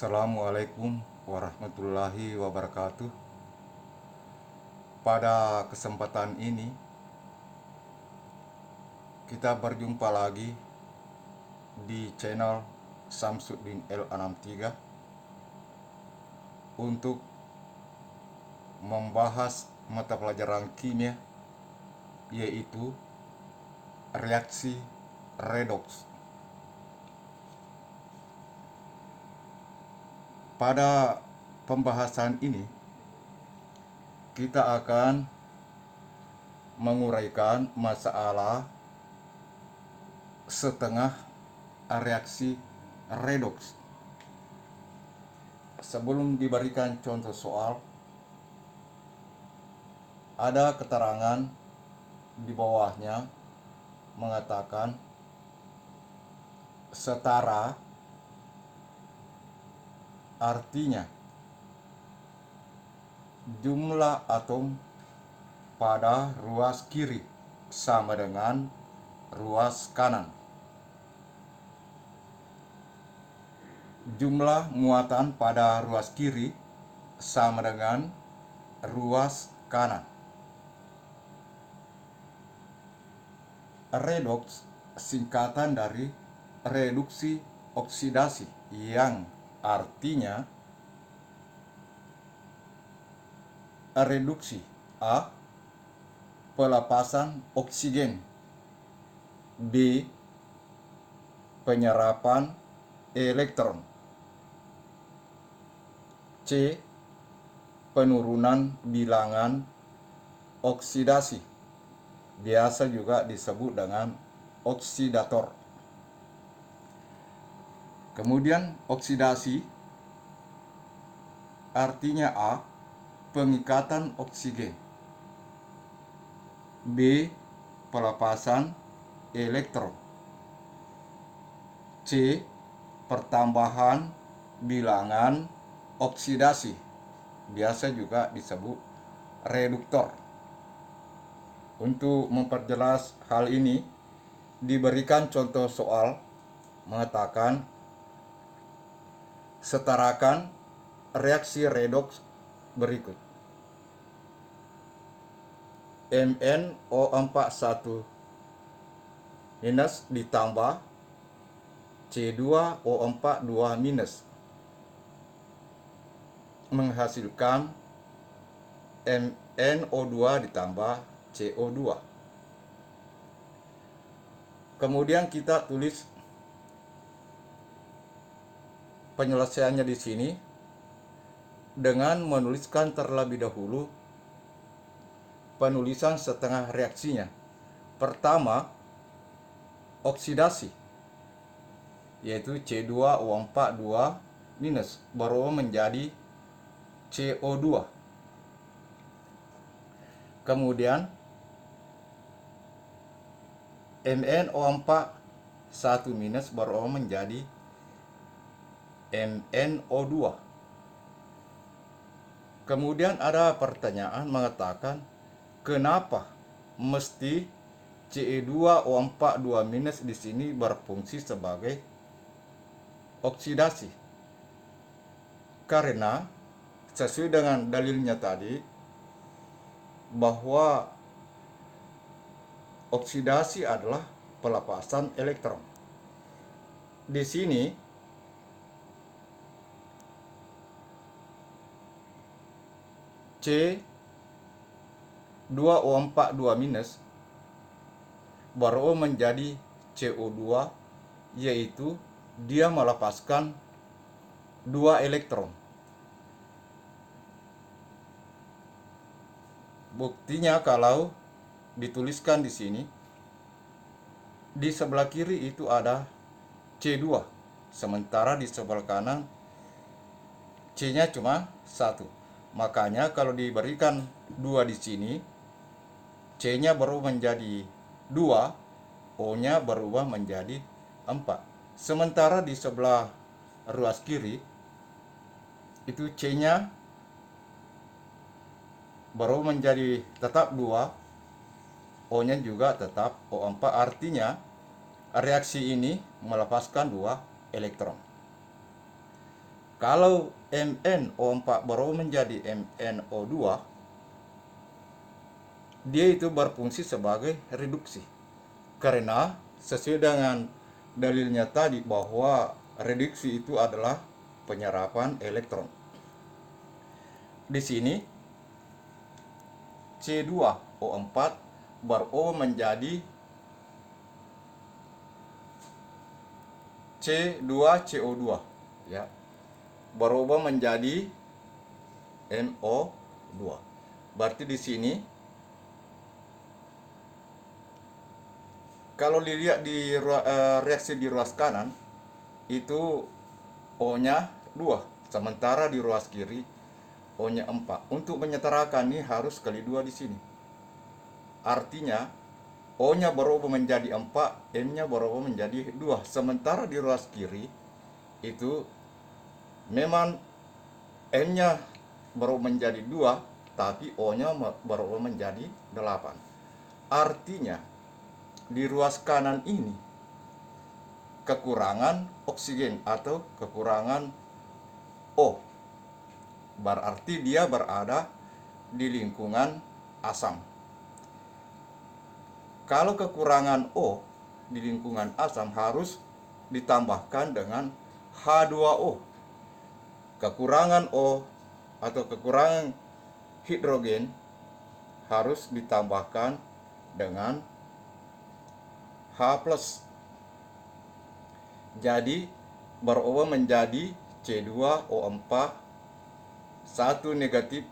Assalamualaikum warahmatullahi wabarakatuh. Pada kesempatan ini kita berjumpa lagi di channel Samsuddin L63 untuk membahas mata pelajaran kimia, yaitu reaksi redoks. Pada pembahasan ini kita akan menguraikan masalah setengah reaksi redoks. Sebelum diberikan contoh soal, ada keterangan di bawahnya mengatakan setara, artinya jumlah atom pada ruas kiri sama dengan ruas kanan. Jumlah muatan pada ruas kiri sama dengan ruas kanan. Redoks singkatan dari reduksi oksidasi, yang artinya reduksi A. Pelepasan oksigen, B. Penyerapan elektron, C. Penurunan bilangan oksidasi, biasa juga disebut dengan oksidator. Kemudian oksidasi artinya A. Pengikatan oksigen, B. Pelepasan elektron, C. Pertambahan bilangan oksidasi, biasa juga disebut reduktor. Untuk memperjelas hal ini, diberikan contoh soal mengatakan setarakan reaksi redoks berikut. MnO41 minus ditambah C2O42 minus menghasilkan MnO2 ditambah CO2. Kemudian kita tulis penyelesaiannya di sini dengan menuliskan terlebih dahulu penulisan setengah reaksinya. Pertama, oksidasi, yaitu C2O42 minus berubah menjadi CO2. Kemudian MnO41 minus berubah menjadi MnO2. Kemudian ada pertanyaan mengatakan kenapa mesti Ce2O42 minus di sini berfungsi sebagai oksidasi? Karena sesuai dengan dalilnya tadi bahwa oksidasi adalah pelepasan elektron. Di sini C2O42 minus baru menjadi CO2, yaitu dia melepaskan 2 elektron. Buktinya kalau dituliskan di sini, di sebelah kiri itu ada C2, sementara di sebelah kanan C-nya cuma 1. Makanya kalau diberikan 2 di sini, C-nya berubah menjadi 2, O-nya berubah menjadi 4. Sementara di sebelah ruas kiri itu C-nya berubah menjadi tetap 2, O-nya juga tetap O4. Kalau MnO4 berubah menjadi MnO2, dia itu berfungsi sebagai reduksi. Karena sesuai dengan dalilnya tadi bahwa reduksi itu adalah penyerapan elektron. Di sini C2O4 berubah menjadi C2CO2, ya. Berubah menjadi NO2. Berarti di sini kalau dilihat di reaksi di ruas kanan itu O-nya 2, sementara di ruas kiri O-nya 4. Untuk menyetarakan ini harus kali 2 di sini. Artinya O-nya berubah menjadi 4, M-nya berubah menjadi 2. Sementara di ruas kiri itu memang M-nya berubah menjadi 2, tapi O-nya berubah menjadi 8. Artinya di ruas kanan ini kekurangan oksigen atau kekurangan O. Berarti dia berada di lingkungan asam. Kalau kekurangan O di lingkungan asam harus ditambahkan dengan H2O. Kekurangan O atau kekurangan hidrogen harus ditambahkan dengan H+. Jadi berubah menjadi C2O4 1 negatif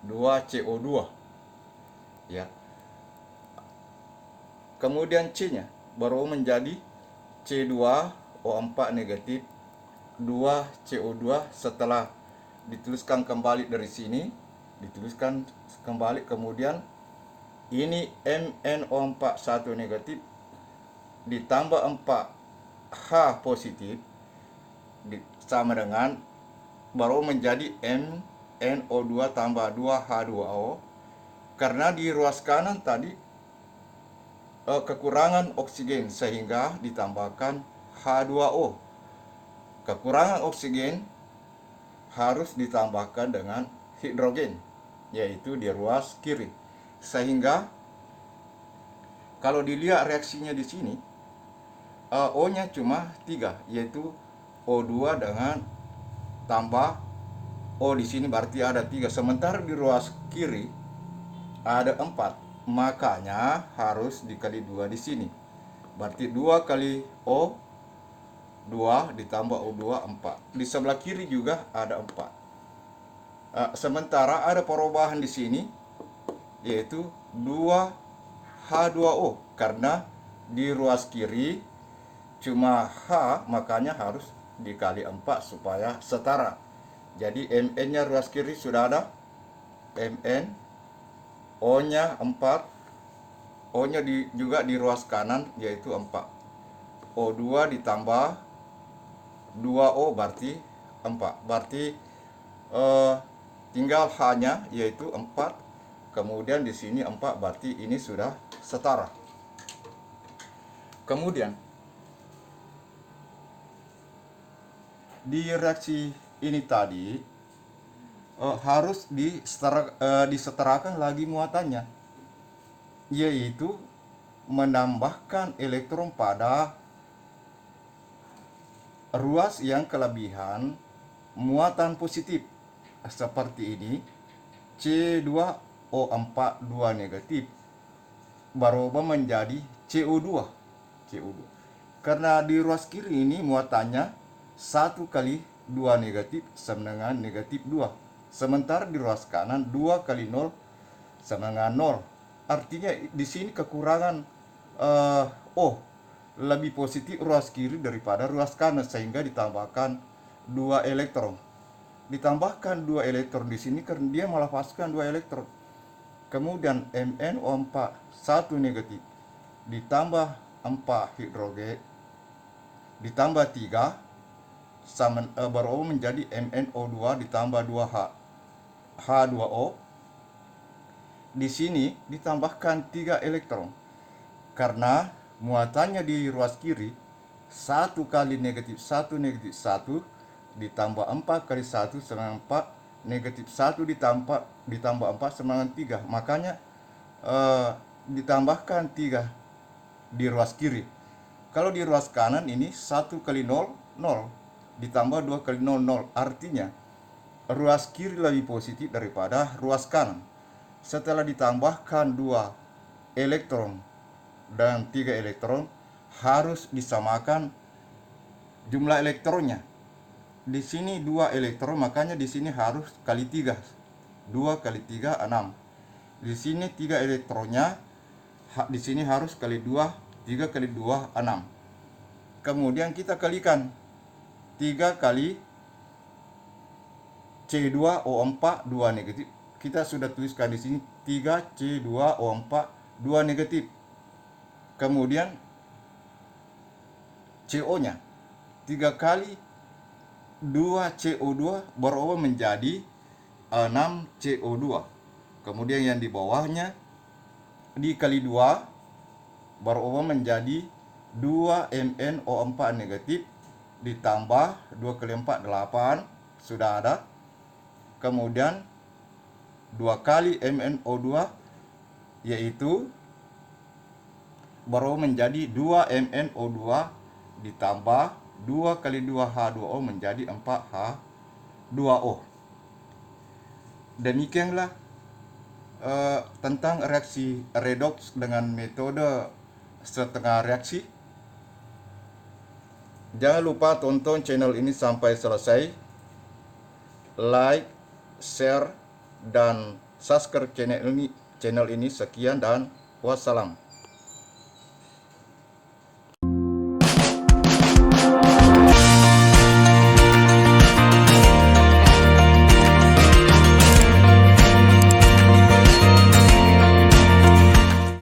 2 CO2, ya. Kemudian C-nya berubah menjadi C2O4 negatif 2 CO2 setelah dituliskan kembali dari sini, dituliskan kembali, kemudian ini MnO4 1 negatif ditambah 4 H positif sama dengan baru menjadi MnO2 tambah 2 H2O. Karena di ruas kanan tadi kekurangan oksigen sehingga ditambahkan H2O. Kekurangan oksigen harus ditambahkan dengan hidrogen, yaitu di ruas kiri. Sehingga kalau dilihat reaksinya di sini, O-nya cuma 3, yaitu O2 dengan tambah O di sini berarti ada 3. Sementara di ruas kiri ada 4. Makanya harus dikali 2 di sini. Berarti 2 kali O 2 ditambah O2 4. Di sebelah kiri juga ada 4. Sementara ada perubahan di sini, yaitu 2 H2O, karena di ruas kiri cuma H, makanya harus dikali 4 supaya setara. Jadi Mn-nya ruas kiri sudah ada, Mn, O-nya 4, O-nya juga di ruas kanan yaitu 4. O2 ditambah 2O berarti 4. Berarti tinggal H-nya yaitu 4. Kemudian di sini 4, berarti ini sudah setara. Kemudian di reaksi ini tadi harus disetarakan lagi muatannya, yaitu menambahkan elektron pada ruas yang kelebihan muatan positif seperti ini. C2O4 2 negatif berubah menjadi CO2. Karena di ruas kiri ini muatannya 1 kali 2 negatif sama dengan negatif 2. Sementara di ruas kanan 2 kali 0 sama dengan 0. Artinya di sini kekurangan O lebih positif ruas kiri daripada ruas kanan, sehingga ditambahkan 2 elektron. Ditambahkan 2 elektron di sini karena dia melepaskan 2 elektron. Kemudian MnO4 1 negatif ditambah 4 hidrogen ditambah 3 sama berubah menjadi MnO2 ditambah 2 H2O. Di sini ditambahkan 3 elektron karena muatannya di ruas kiri 1 kali negatif 1 negatif 1, ditambah 4 kali 1 sama 4, negatif 1 ditambah 4 sama 3. Makanya ditambahkan 3 di ruas kiri. Kalau di ruas kanan ini 1 kali 0, 0. Ditambah 2 kali 0, 0. Artinya ruas kiri lebih positif daripada ruas kanan. Setelah ditambahkan 2 elektron dan 3 elektron, harus disamakan jumlah elektronnya. Di sini 2 elektron, makanya di sini harus kali 3. 2 kali 3, 6. Di sini 3 elektronnya, di sini harus kali 2, 3 kali 2, 6. Kemudian kita kalikan 3 kali C2O4, 2 negatif. Kita sudah tuliskan di sini 3 C2O4, 2 negatif. Kemudian CO-nya 3 kali 2 CO2 berubah menjadi 6 CO2. Kemudian yang di bawahnya dikali 2 berubah menjadi 2 MnO4 negatif, ditambah 2 kali 4, 8, sudah ada. Kemudian 2 kali MnO2 yaitu berubah menjadi 2 MnO2 ditambah 2 kali 2 H2O menjadi 4 H2O. Demikianlah tentang reaksi redoks dengan metode setengah reaksi. Jangan lupa tonton channel ini sampai selesai. Like, share, dan subscribe channel ini. Sekian dan wassalam.